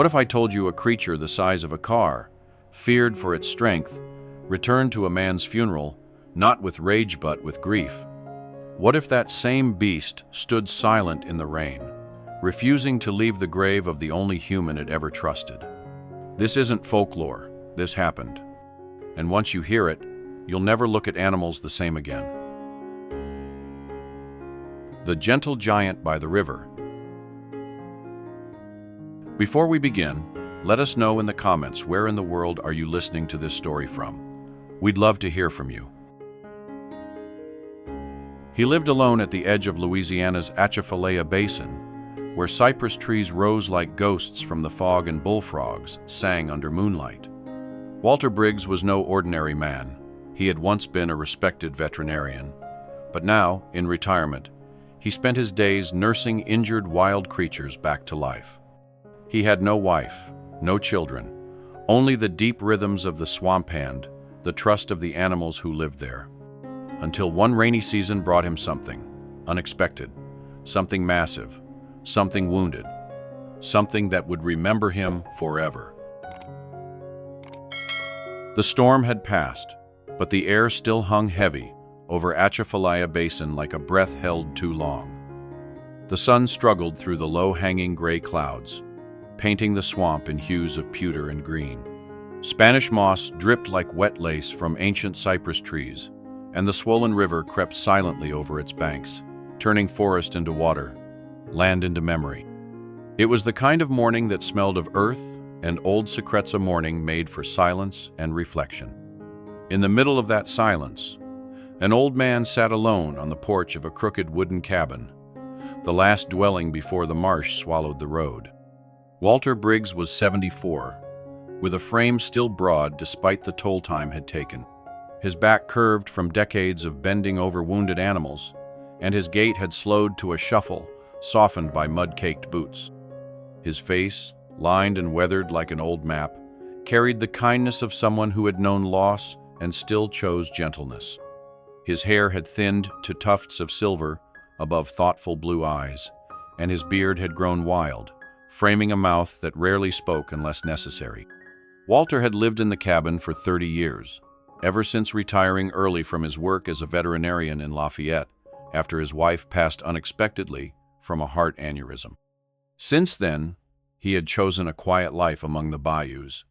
What if I told you a creature the size of a car, feared for its strength, returned to a man's funeral, not with rage but with grief? What if that same beast stood silent in the rain, refusing to leave the grave of the only human it ever trusted? This isn't folklore, this happened. And once you hear it, you'll never look at animals the same again. The Gentle Giant by the River. Before we begin, let us know in the comments where in the world are you listening to this story from. We'd love to hear from you. He lived alone at the edge of Louisiana's Atchafalaya Basin, where cypress trees rose like ghosts from the fog and bullfrogs sang under moonlight. Walter Briggs was no ordinary man. He had once been a respected veterinarian, but now, in retirement, he spent his days nursing injured wild creatures back to life. He had no wife, no children, only the deep rhythms of the swamp hand, the trust of the animals who lived there. Until one rainy season brought him something unexpected, something massive, something wounded, something that would remember him forever. The storm had passed, but the air still hung heavy over Atchafalaya Basin like a breath held too long. The sun struggled through the low-hanging gray clouds, painting the swamp in hues of pewter and green. Spanish moss dripped like wet lace from ancient cypress trees, and the swollen river crept silently over its banks, turning forest into water, land into memory. It was the kind of morning that smelled of earth and old Secretza morning made for silence and reflection. In the middle of that silence, an old man sat alone on the porch of a crooked wooden cabin, the last dwelling before the marsh swallowed the road. Walter Briggs was 74, with a frame still broad despite the toll time had taken. His back curved from decades of bending over wounded animals, and his gait had slowed to a shuffle, softened by mud-caked boots. His face, lined and weathered like an old map, carried the kindness of someone who had known loss and still chose gentleness. His hair had thinned to tufts of silver above thoughtful blue eyes, and his beard had grown wild, framing a mouth that rarely spoke unless necessary. Walter had lived in the cabin for 30 years, ever since retiring early from his work as a veterinarian in Lafayette after his wife passed unexpectedly from a heart aneurysm. Since then, he had chosen a quiet life among the bayous,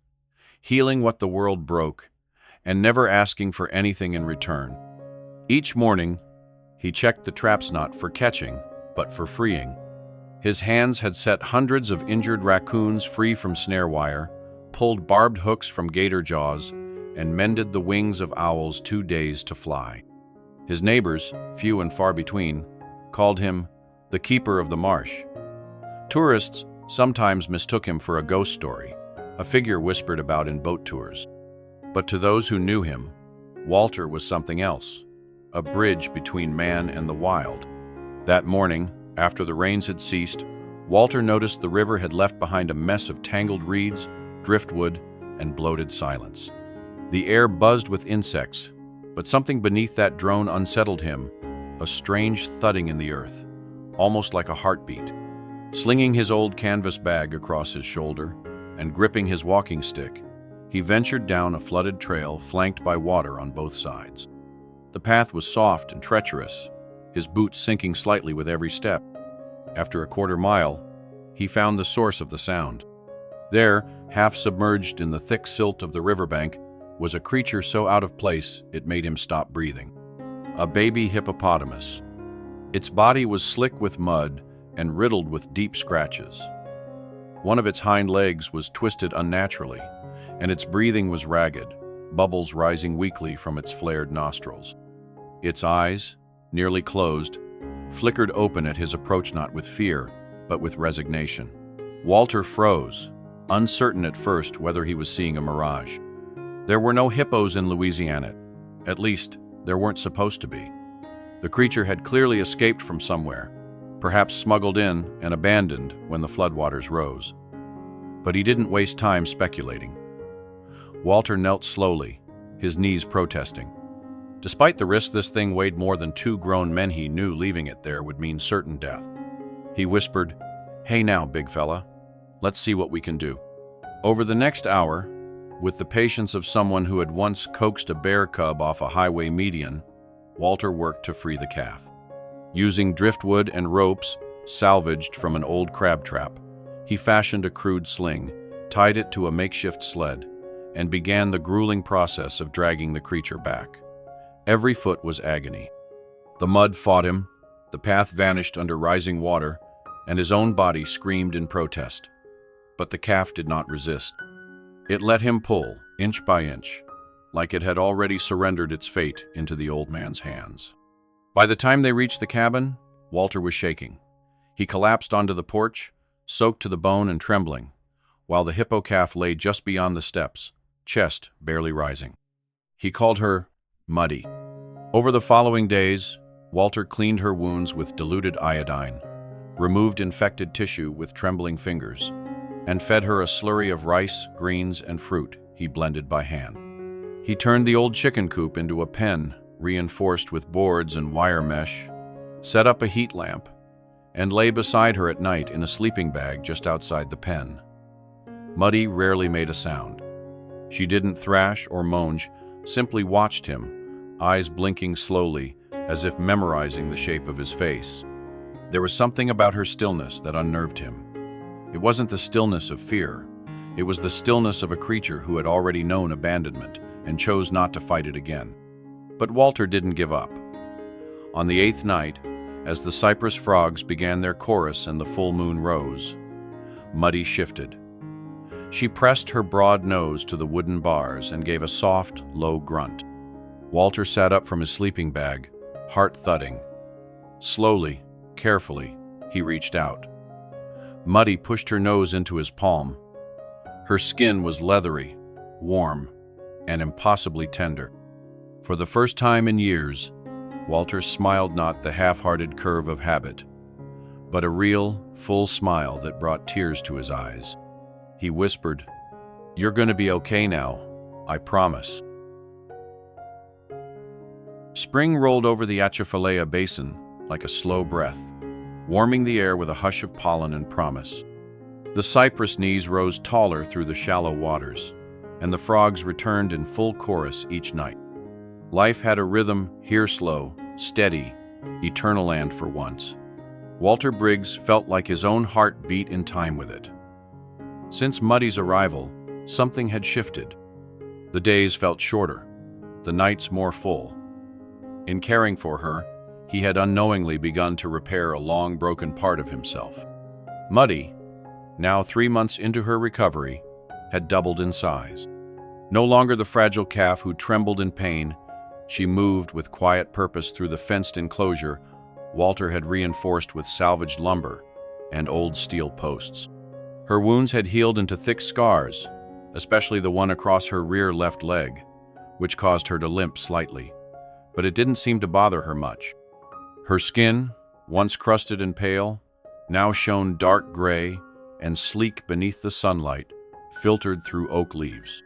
healing what the world broke and never asking for anything in return. Each morning, he checked the traps not for catching, but for freeing. His hands had set hundreds of injured raccoons free from snare wire, pulled barbed hooks from gator jaws, and mended the wings of owls too dazed to fly. His neighbors, few and far between, called him the keeper of the marsh. Tourists sometimes mistook him for a ghost story, a figure whispered about in boat tours. But to those who knew him, Walter was something else, a bridge between man and the wild. That morning, after the rains had ceased, Walter noticed the river had left behind a mess of tangled reeds, driftwood, and bloated silence. The air buzzed with insects, but something beneath that drone unsettled him, a strange thudding in the earth, almost like a heartbeat. Slinging his old canvas bag across his shoulder and gripping his walking stick, he ventured down a flooded trail flanked by water on both sides. The path was soft and treacherous, his boots sinking slightly with every step. After a quarter mile, he found the source of the sound. There, half submerged in the thick silt of the riverbank, was a creature so out of place it made him stop breathing. A baby hippopotamus. Its body was slick with mud and riddled with deep scratches. One of its hind legs was twisted unnaturally, and its breathing was ragged, bubbles rising weakly from its flared nostrils. Its eyes, nearly closed, flickered open at his approach not with fear, but with resignation. Walter froze, uncertain at first whether he was seeing a mirage. There were no hippos in Louisiana. At least, there weren't supposed to be. The creature had clearly escaped from somewhere, perhaps smuggled in and abandoned when the floodwaters rose. But he didn't waste time speculating. Walter knelt slowly, his knees protesting. Despite the risk this thing weighed more than 2 grown men, he knew leaving it there would mean certain death. He whispered, "Hey now, big fella. Let's see what we can do." Over the next hour, with the patience of someone who had once coaxed a bear cub off a highway median, Walter worked to free the calf. Using driftwood and ropes salvaged from an old crab trap, he fashioned a crude sling, tied it to a makeshift sled, and began the grueling process of dragging the creature back. Every foot was agony. The mud fought him, the path vanished under rising water, and his own body screamed in protest. But the calf did not resist. It let him pull, inch by inch, like it had already surrendered its fate into the old man's hands. By the time they reached the cabin, Walter was shaking. He collapsed onto the porch, soaked to the bone and trembling, while the hippo calf lay just beyond the steps, chest barely rising. He called her Muddy. Over the following days, Walter cleaned her wounds with diluted iodine, removed infected tissue with trembling fingers, and fed her a slurry of rice, greens, and fruit he blended by hand. He turned the old chicken coop into a pen reinforced with boards and wire mesh, set up a heat lamp, and lay beside her at night in a sleeping bag just outside the pen. Muddy rarely made a sound. She didn't thrash or moan, simply watched him, eyes blinking slowly, as if memorizing the shape of his face. There was something about her stillness that unnerved him. It wasn't the stillness of fear. It was the stillness of a creature who had already known abandonment and chose not to fight it again. But Walter didn't give up. On the 8th night, as the cypress frogs began their chorus and the full moon rose, Muddy shifted. She pressed her broad nose to the wooden bars and gave a soft, low grunt. Walter sat up from his sleeping bag, heart thudding. Slowly, carefully, he reached out. Muddy pushed her nose into his palm. Her skin was leathery, warm, and impossibly tender. For the first time in years, Walter smiled not the half-hearted curve of habit, but a real, full smile that brought tears to his eyes. He whispered, "You're going to be okay now, I promise." Spring rolled over the Atchafalaya Basin like a slow breath, warming the air with a hush of pollen and promise. The cypress knees rose taller through the shallow waters, and the frogs returned in full chorus each night. Life had a rhythm, here slow, steady, eternal, and for once, Walter Briggs felt like his own heart beat in time with it. Since Muddy's arrival, something had shifted. The days felt shorter, the nights more full. In caring for her, he had unknowingly begun to repair a long broken part of himself. Muddy, now 3 months into her recovery, had doubled in size. No longer the fragile calf who trembled in pain, she moved with quiet purpose through the fenced enclosure Walter had reinforced with salvaged lumber and old steel posts. Her wounds had healed into thick scars, especially the one across her rear left leg, which caused her to limp slightly, but it didn't seem to bother her much. Her skin, once crusted and pale, now shone dark gray and sleek beneath the sunlight filtered through oak leaves.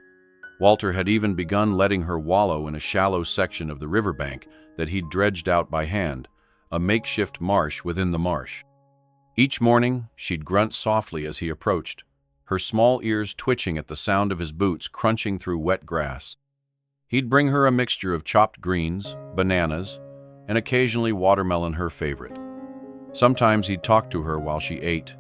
Walter had even begun letting her wallow in a shallow section of the riverbank that he'd dredged out by hand, a makeshift marsh within the marsh. Each morning, she'd grunt softly as he approached, her small ears twitching at the sound of his boots crunching through wet grass. He'd bring her a mixture of chopped greens, bananas, and occasionally watermelon, her favorite. Sometimes he'd talk to her while she ate,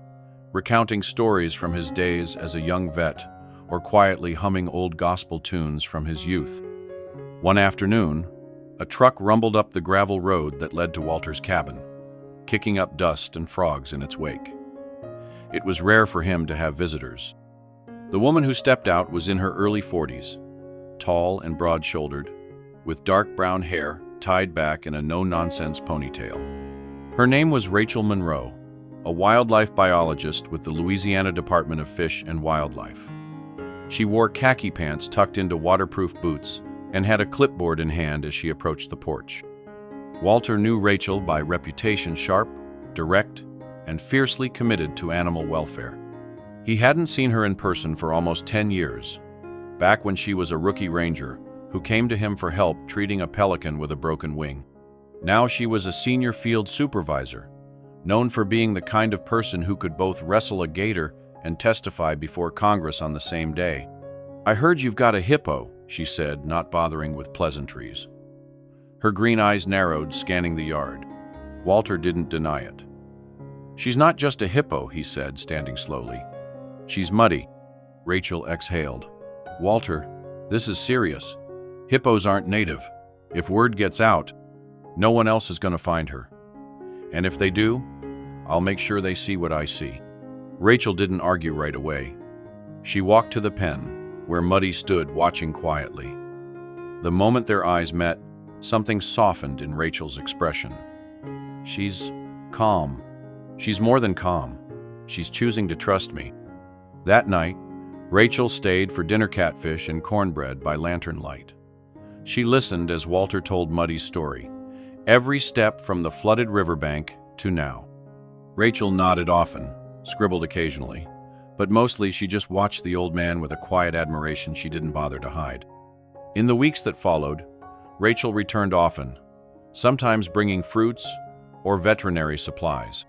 recounting stories from his days as a young vet, or quietly humming old gospel tunes from his youth. One afternoon, a truck rumbled up the gravel road that led to Walter's cabin, kicking up dust and frogs in its wake. It was rare for him to have visitors. The woman who stepped out was in her early 40s, tall and broad-shouldered, with dark brown hair tied back in a no-nonsense ponytail. Her name was Rachel Monroe, a wildlife biologist with the Louisiana Department of Fish and Wildlife. She wore khaki pants tucked into waterproof boots and had a clipboard in hand as she approached the porch. Walter knew Rachel by reputation sharp, direct, and fiercely committed to animal welfare. He hadn't seen her in person for almost 10 years, back when she was a rookie ranger who came to him for help treating a pelican with a broken wing. Now she was a senior field supervisor, known for being the kind of person who could both wrestle a gator and testify before Congress on the same day. "I heard you've got a hippo," she said, not bothering with pleasantries. Her green eyes narrowed, scanning the yard. Walter didn't deny it. "She's not just a hippo," he said, standing slowly. "She's muddy." Rachel exhaled. "Walter, this is serious. Hippos aren't native. If word gets out, no one else is going to find her. And if they do, I'll make sure they see what I see." Rachel didn't argue right away. She walked to the pen, where Muddy stood watching quietly. The moment their eyes met, something softened in Rachel's expression. "She's calm. She's more than calm. She's choosing to trust me." That night, Rachel stayed for dinner catfish and cornbread by lantern light. She listened as Walter told Muddy's story, every step from the flooded riverbank to now. Rachel nodded often, scribbled occasionally, but mostly she just watched the old man with a quiet admiration she didn't bother to hide. In the weeks that followed, Rachel returned often, sometimes bringing fruits or veterinary supplies.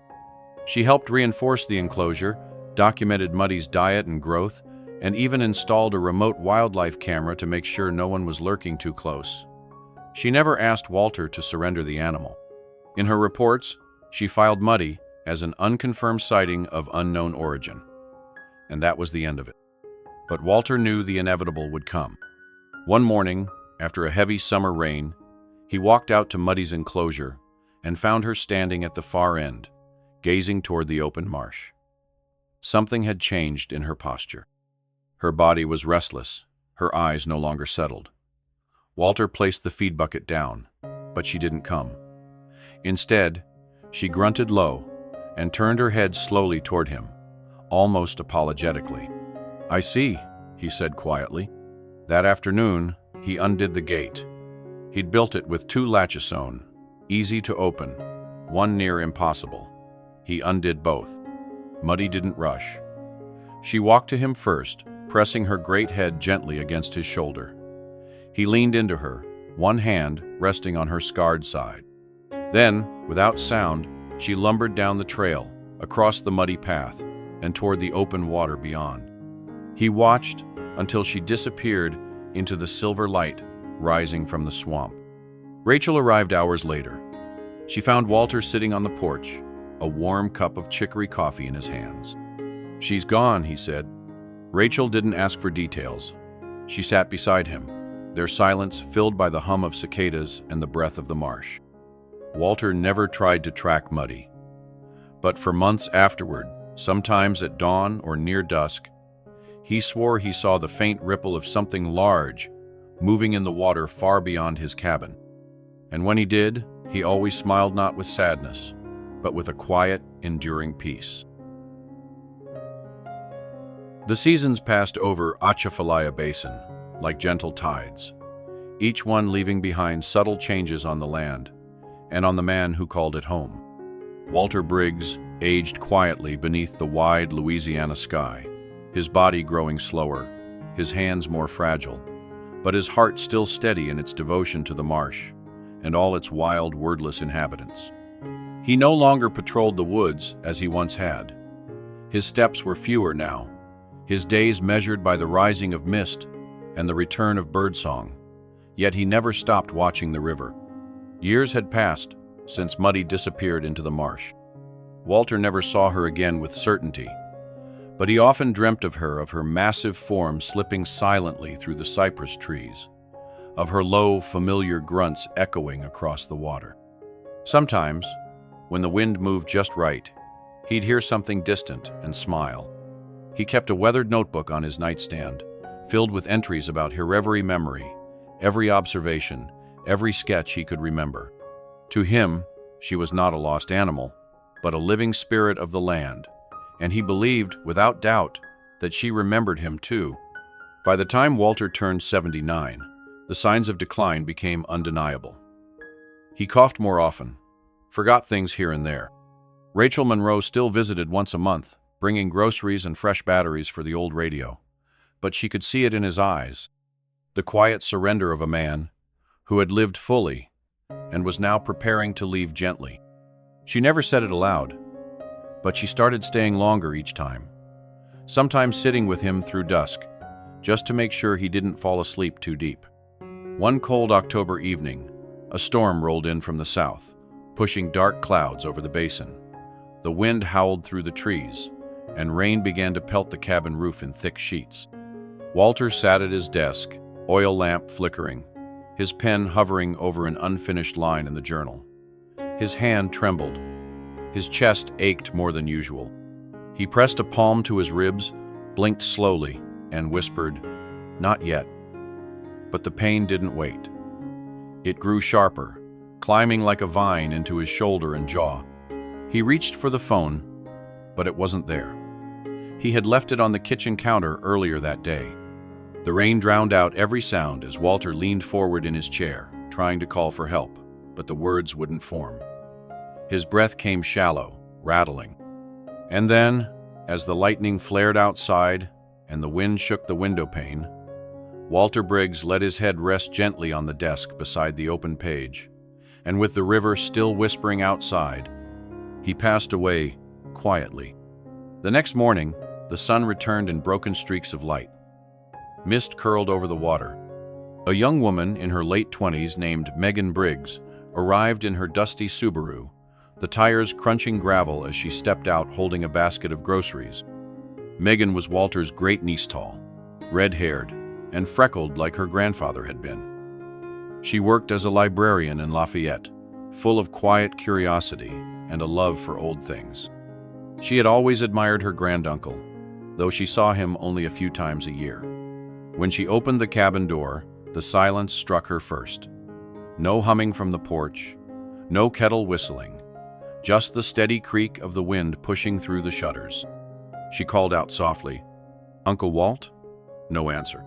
She helped reinforce the enclosure, documented Muddy's diet and growth, and even installed a remote wildlife camera to make sure no one was lurking too close. She never asked Walter to surrender the animal. In her reports, she filed Muddy as an unconfirmed sighting of unknown origin. And that was the end of it. But Walter knew the inevitable would come. One morning, after a heavy summer rain, he walked out to Muddy's enclosure and found her standing at the far end, gazing toward the open marsh. Something had changed in her posture. Her body was restless, her eyes no longer settled. Walter placed the feed bucket down, but she didn't come. Instead, she grunted low and turned her head slowly toward him, almost apologetically. "I see," he said quietly. That afternoon, he undid the gate. He'd built it with 2 latches sewn, easy to open, one near impossible. He undid both. Muddy didn't rush. She walked to him first, pressing her great head gently against his shoulder. He leaned into her, one hand resting on her scarred side. Then, without sound, she lumbered down the trail, across the muddy path, and toward the open water beyond. He watched until she disappeared into the silver light rising from the swamp. Rachel arrived hours later. She found Walter sitting on the porch, a warm cup of chicory coffee in his hands. "She's gone," he said. Rachel didn't ask for details. She sat beside him, their silence filled by the hum of cicadas and the breath of the marsh. Walter never tried to track Muddy. But for months afterward, sometimes at dawn or near dusk, he swore he saw the faint ripple of something large moving in the water far beyond his cabin. And when he did, he always smiled not with sadness, but with a quiet, enduring peace. The seasons passed over Atchafalaya Basin, like gentle tides, each one leaving behind subtle changes on the land and on the man who called it home. Walter Briggs aged quietly beneath the wide Louisiana sky, his body growing slower, his hands more fragile, but his heart still steady in its devotion to the marsh and all its wild, wordless inhabitants. He no longer patrolled the woods as he once had. His steps were fewer now, his days measured by the rising of mist and the return of birdsong, yet he never stopped watching the river. Years had passed since Muddy disappeared into the marsh. Walter never saw her again with certainty, but he often dreamt of her massive form slipping silently through the cypress trees, of her low, familiar grunts echoing across the water. Sometimes, when the wind moved just right, he'd hear something distant and smile. He kept a weathered notebook on his nightstand, filled with entries about her every memory, every observation, every sketch he could remember. To him, she was not a lost animal, but a living spirit of the land, and he believed, without doubt, that she remembered him too. By the time Walter turned 79, the signs of decline became undeniable. He coughed more often, forgot things here and there. Rachel Monroe still visited once a month, bringing groceries and fresh batteries for the old radio, but she could see it in his eyes, the quiet surrender of a man who had lived fully and was now preparing to leave gently. She never said it aloud, but she started staying longer each time, sometimes sitting with him through dusk, just to make sure he didn't fall asleep too deep. One cold October evening, a storm rolled in from the south, pushing dark clouds over the basin. The wind howled through the trees, and rain began to pelt the cabin roof in thick sheets. Walter sat at his desk, oil lamp flickering, his pen hovering over an unfinished line in the journal. His hand trembled. His chest ached more than usual. He pressed a palm to his ribs, blinked slowly, and whispered, "Not yet." But the pain didn't wait. It grew sharper, climbing like a vine into his shoulder and jaw. He reached for the phone, but it wasn't there. He had left it on the kitchen counter earlier that day. The rain drowned out every sound as Walter leaned forward in his chair, trying to call for help, but the words wouldn't form. His breath came shallow, rattling. And then, as the lightning flared outside and the wind shook the window pane, Walter Briggs let his head rest gently on the desk beside the open page, and with the river still whispering outside, he passed away quietly. The next morning, the sun returned in broken streaks of light. Mist curled over the water. A young woman in her late 20s named Megan Briggs arrived in her dusty Subaru, the tires crunching gravel as she stepped out holding a basket of groceries. Megan was Walter's great-niece tall, red-haired, and freckled like her grandfather had been. She worked as a librarian in Lafayette, full of quiet curiosity and a love for old things. She had always admired her granduncle, though she saw him only a few times a year. When she opened the cabin door, the silence struck her first. No humming from the porch, no kettle whistling, just the steady creak of the wind pushing through the shutters. She called out softly, "Uncle Walt?" No answer.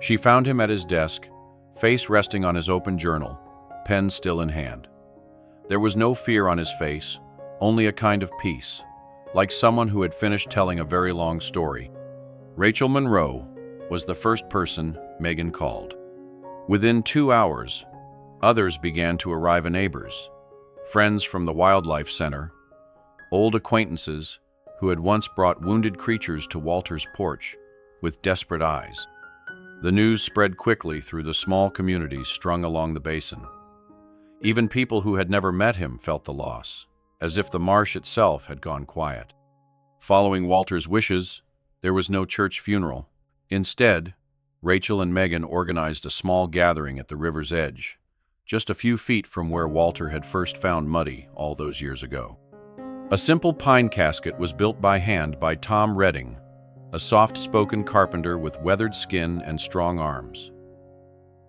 She found him at his desk, face resting on his open journal, pen still in hand. There was no fear on his face, only a kind of peace, like someone who had finished telling a very long story. Rachel Monroe was the first person Megan called. Within 2 hours, others began to arrive, neighbors, friends from the wildlife center, old acquaintances who had once brought wounded creatures to Walter's porch with desperate eyes. The news spread quickly through the small communities strung along the basin. Even people who had never met him felt the loss, as if the marsh itself had gone quiet. Following Walter's wishes, there was no church funeral. Instead, Rachel and Megan organized a small gathering at the river's edge, just a few feet from where Walter had first found Muddy all those years ago. A simple pine casket was built by hand by Tom Redding, a soft-spoken carpenter with weathered skin and strong arms.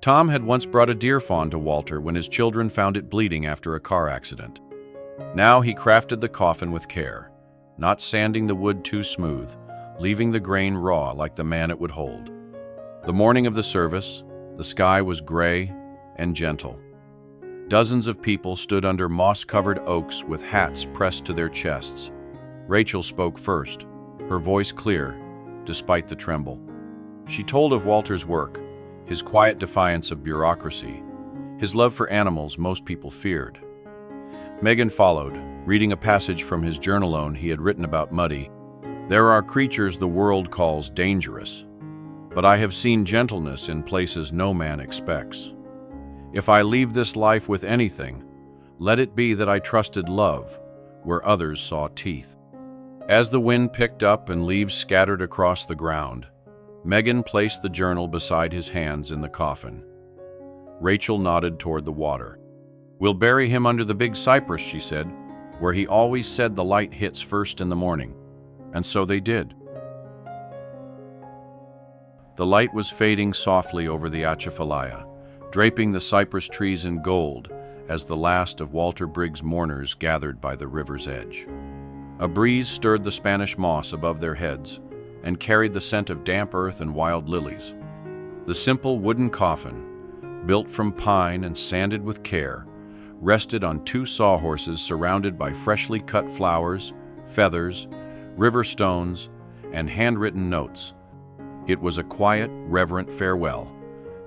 Tom had once brought a deer fawn to Walter when his children found it bleeding after a car accident. Now he crafted the coffin with care, not sanding the wood too smooth, leaving the grain raw like the man it would hold. The morning of the service, the sky was gray and gentle. Dozens of people stood under moss-covered oaks with hats pressed to their chests. Rachel spoke first, her voice clear, despite the tremble. She told of Walter's work, his quiet defiance of bureaucracy, his love for animals most people feared. Megan followed, reading a passage from his journal he had written about Muddy. "There are creatures the world calls dangerous, but I have seen gentleness in places no man expects. If I leave this life with anything, let it be that I trusted love where others saw teeth." As the wind picked up and leaves scattered across the ground, Megan placed the journal beside his hands in the coffin. Rachel nodded toward the water. "We'll bury him under the big cypress," she said, "where he always said the light hits first in the morning." And so they did. The light was fading softly over the Atchafalaya, draping the cypress trees in gold as the last of Walter Briggs' mourners gathered by the river's edge. A breeze stirred the Spanish moss above their heads and carried the scent of damp earth and wild lilies. The simple wooden coffin, built from pine and sanded with care, rested on 2 sawhorses surrounded by freshly cut flowers, feathers, river stones, and handwritten notes. It was a quiet, reverent farewell,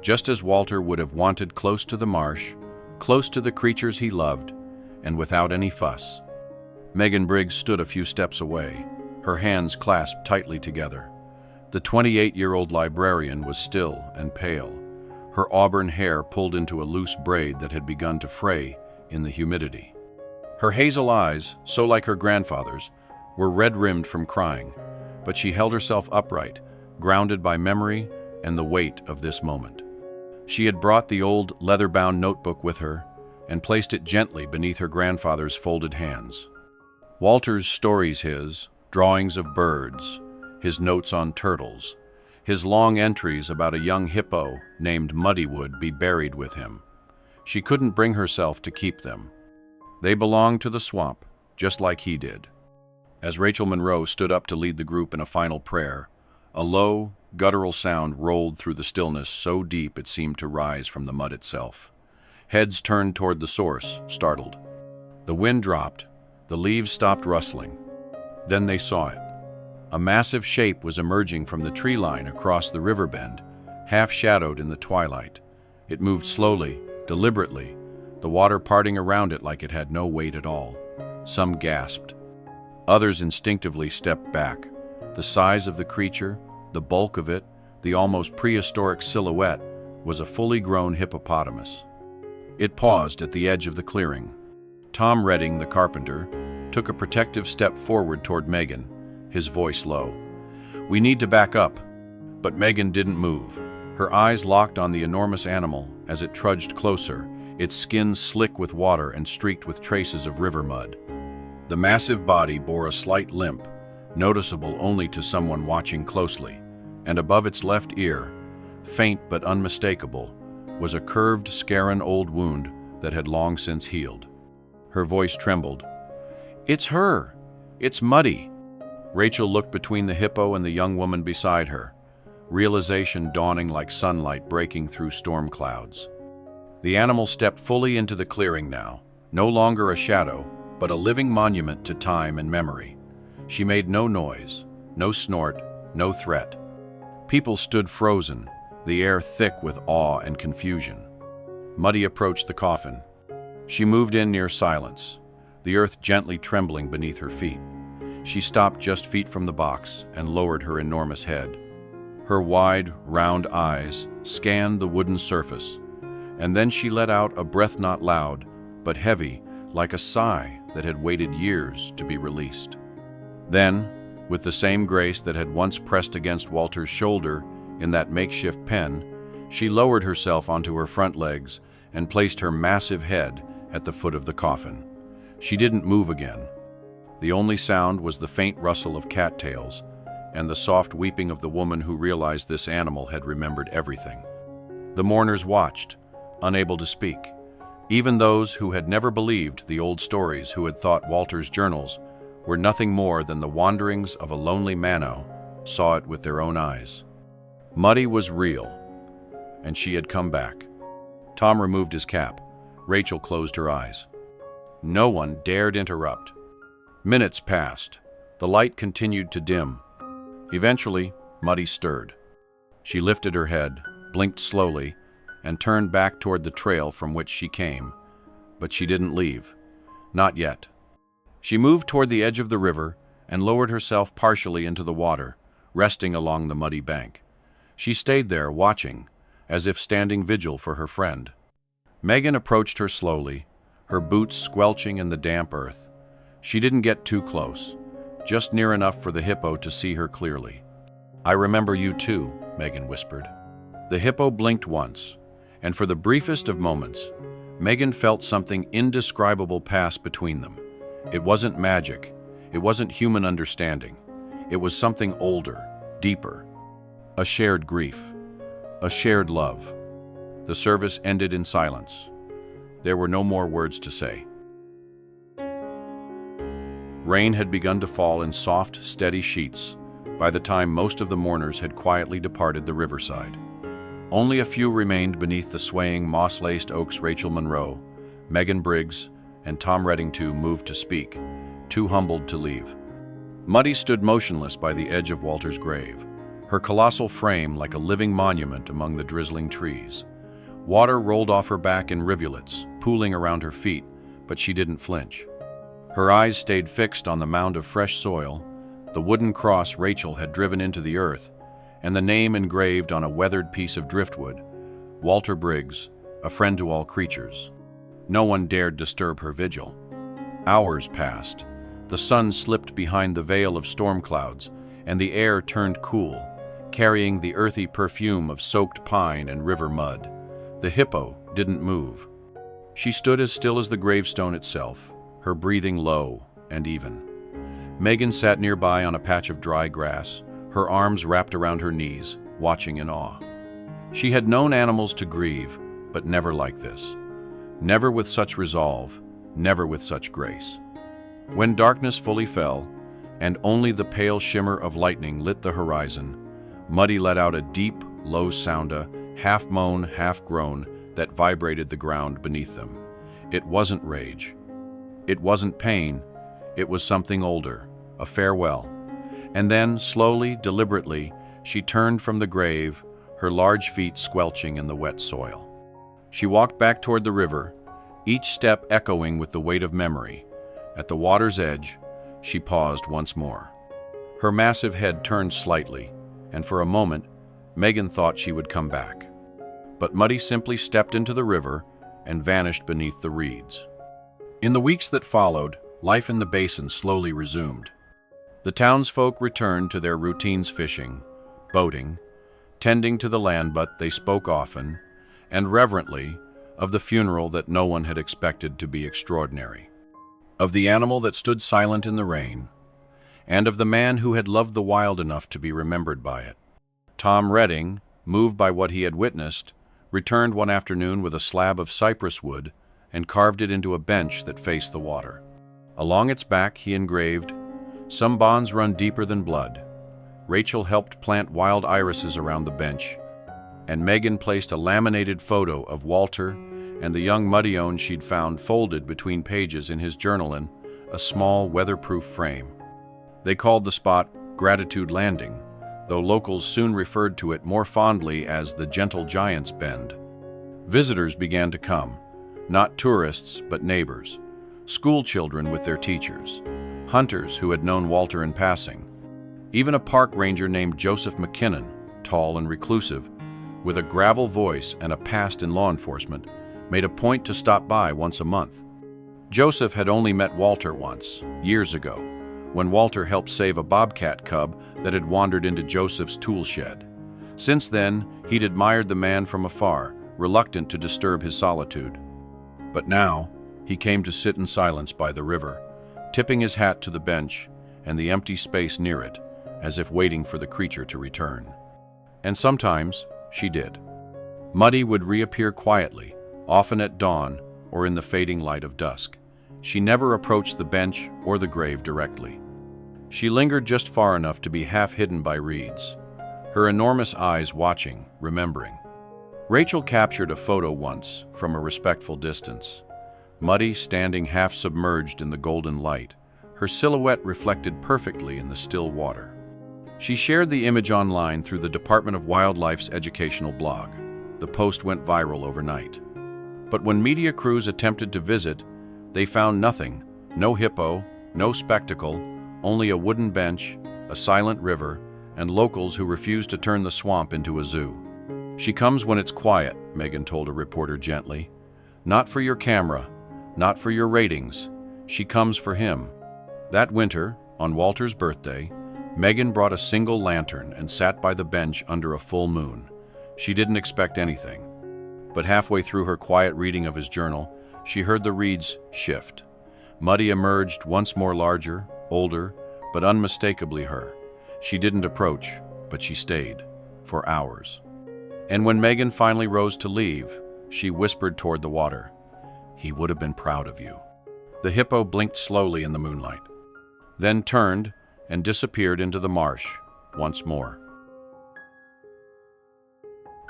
just as Walter would have wanted, close to the marsh, close to the creatures he loved, and without any fuss. Megan Briggs stood a few steps away, her hands clasped tightly together. The 28-year-old librarian was still and pale, her auburn hair pulled into a loose braid that had begun to fray in the humidity. Her hazel eyes, so like her grandfather's, were red-rimmed from crying, but she held herself upright, grounded by memory and the weight of this moment. She had brought the old leather-bound notebook with her and placed it gently beneath her grandfather's folded hands. Walter's stories, his drawings of birds, his notes on turtles, his long entries about a young hippo named Muddy would be buried with him. She couldn't bring herself to keep them. They belonged to the swamp, just like he did. As Rachel Monroe stood up to lead the group in a final prayer, a low, guttural sound rolled through the stillness so deep it seemed to rise from the mud itself. Heads turned toward the source, startled. The wind dropped, the leaves stopped rustling. Then they saw it. A massive shape was emerging from the tree line across the river bend, half-shadowed in the twilight. It moved slowly, deliberately, the water parting around it like it had no weight at all. Some gasped. Others instinctively stepped back. The size of the creature, the bulk of it, the almost prehistoric silhouette, was a fully grown hippopotamus. It paused at the edge of the clearing. Tom Redding, the carpenter, took a protective step forward toward Megan, his voice low. "We need to back up." But Megan didn't move. Her eyes locked on the enormous animal as it trudged closer, its skin slick with water and streaked with traces of river mud. The massive body bore a slight limp, noticeable only to someone watching closely, and above its left ear, faint but unmistakable, was a curved, scarren old wound that had long since healed. Her voice trembled. "It's her! It's Muddy!" Rachel looked between the hippo and the young woman beside her, realization dawning like sunlight breaking through storm clouds. The animal stepped fully into the clearing now, no longer a shadow, but a living monument to time and memory. She made no noise, no snort, no threat. People stood frozen, the air thick with awe and confusion. Muddy approached the coffin. She moved in near silence, the earth gently trembling beneath her feet. She stopped just feet from the box and lowered her enormous head. Her wide, round eyes scanned the wooden surface, and then she let out a breath not loud, but heavy, like a sigh that had waited years to be released. Then, with the same grace that had once pressed against Walter's shoulder in that makeshift pen, she lowered herself onto her front legs and placed her massive head at the foot of the coffin. She didn't move again. The only sound was the faint rustle of cattails and the soft weeping of the woman who realized this animal had remembered everything. The mourners watched, unable to speak. Even those who had never believed the old stories, who had thought Walter's journals were nothing more than the wanderings of a lonely Mano, saw it with their own eyes. Muddy was real, and she had come back. Tom removed his cap. Rachel closed her eyes. No one dared interrupt. Minutes passed. The light continued to dim. Eventually, Muddy stirred. She lifted her head, blinked slowly, and turned back toward the trail from which she came. But she didn't leave. Not yet. She moved toward the edge of the river and lowered herself partially into the water, resting along the muddy bank. She stayed there, watching, as if standing vigil for her friend. Megan approached her slowly, her boots squelching in the damp earth. She didn't get too close, just near enough for the hippo to see her clearly. "I remember you too," Megan whispered. The hippo blinked once, and for the briefest of moments, Megan felt something indescribable pass between them. It wasn't magic, it wasn't human understanding. It was something older, deeper. A shared grief, a shared love. The service ended in silence. There were no more words to say. Rain had begun to fall in soft, steady sheets by the time most of the mourners had quietly departed the riverside. Only a few remained beneath the swaying, moss-laced oaks. Rachel Monroe, Megan Briggs, and Tom Redding moved to speak, too humbled to leave. Muddy stood motionless by the edge of Walter's grave, her colossal frame like a living monument among the drizzling trees. Water rolled off her back in rivulets, pooling around her feet, but she didn't flinch. Her eyes stayed fixed on the mound of fresh soil, the wooden cross Rachel had driven into the earth, and the name engraved on a weathered piece of driftwood, Walter Briggs, a friend to all creatures. No one dared disturb her vigil. Hours passed. The sun slipped behind the veil of storm clouds, and the air turned cool, carrying the earthy perfume of soaked pine and river mud. The hippo didn't move. She stood as still as the gravestone itself, her breathing low and even. Megan sat nearby on a patch of dry grass, her arms wrapped around her knees, watching in awe. She had known animals to grieve, but never like this. Never with such resolve, never with such grace. When darkness fully fell, and only the pale shimmer of lightning lit the horizon, Muddy let out a deep, low sound, a half-moan, half-groan that vibrated the ground beneath them. It wasn't rage. It wasn't pain. It was something older, a farewell. And then, slowly, deliberately, she turned from the grave, her large feet squelching in the wet soil. She walked back toward the river, each step echoing with the weight of memory. At the water's edge, she paused once more. Her massive head turned slightly, and for a moment, Megan thought she would come back. But Muddy simply stepped into the river and vanished beneath the reeds. In the weeks that followed, life in the basin slowly resumed. The townsfolk returned to their routines: fishing, boating, tending to the land, but they spoke often and reverently of the funeral that no one had expected to be extraordinary, of the animal that stood silent in the rain, and of the man who had loved the wild enough to be remembered by it. Tom Redding, moved by what he had witnessed, returned one afternoon with a slab of cypress wood and carved it into a bench that faced the water. Along its back he engraved, "Some bonds run deeper than blood." Rachel helped plant wild irises around the bench, and Megan placed a laminated photo of Walter and the young Muddyone she'd found folded between pages in his journal in a small, weatherproof frame. They called the spot Gratitude Landing, though locals soon referred to it more fondly as the Gentle Giant's Bend. Visitors began to come, not tourists but neighbors, school children with their teachers, hunters who had known Walter in passing. Even a park ranger named Joseph McKinnon, tall and reclusive, with a gravel voice and a past in law enforcement, made a point to stop by once a month. Joseph had only met Walter once, years ago, when Walter helped save a bobcat cub that had wandered into Joseph's tool shed. Since then, he'd admired the man from afar, reluctant to disturb his solitude. But now, he came to sit in silence by the river, tipping his hat to the bench and the empty space near it, as if waiting for the creature to return. And sometimes, she did. Muddy would reappear quietly, often at dawn or in the fading light of dusk. She never approached the bench or the grave directly. She lingered just far enough to be half hidden by reeds, her enormous eyes watching, remembering. Rachel captured a photo once from a respectful distance. Muddy standing half submerged in the golden light, her silhouette reflected perfectly in the still water. She shared the image online through the Department of Wildlife's educational blog. The post went viral overnight. But when media crews attempted to visit, they found nothing: no hippo, no spectacle, only a wooden bench, a silent river, and locals who refused to turn the swamp into a zoo. "She comes when it's quiet," Megan told a reporter gently. "Not for your camera, not for your ratings. She comes for him." That winter, on Walter's birthday, Megan brought a single lantern and sat by the bench under a full moon. She didn't expect anything. But halfway through her quiet reading of his journal, she heard the reeds shift. Muddy emerged once more, larger, older, but unmistakably her. She didn't approach, but she stayed, for hours. And when Megan finally rose to leave, she whispered toward the water, "He would have been proud of you." The hippo blinked slowly in the moonlight, then turned and disappeared into the marsh once more.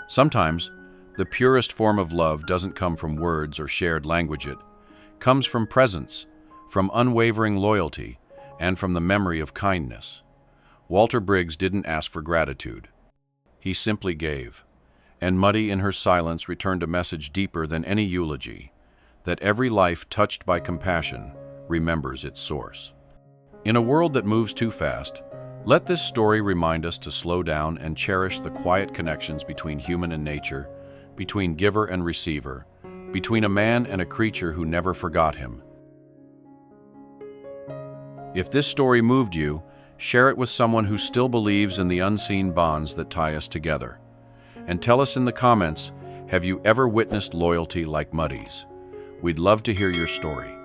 Sometimes, the purest form of love doesn't come from words or shared language. It comes from presence, from unwavering loyalty, and from the memory of kindness. Walter Briggs didn't ask for gratitude. He simply gave. And Muddy, in her silence, returned a message deeper than any eulogy, that every life touched by compassion remembers its source. In a world that moves too fast, Let this story remind us to slow down and cherish the quiet connections between human and nature, between giver and receiver, between a man and a creature who never forgot him. If this story moved you, share it with someone who still believes in the unseen bonds that tie us together. And tell us in the comments, have you ever witnessed loyalty like Muddy's? We'd love to hear your story.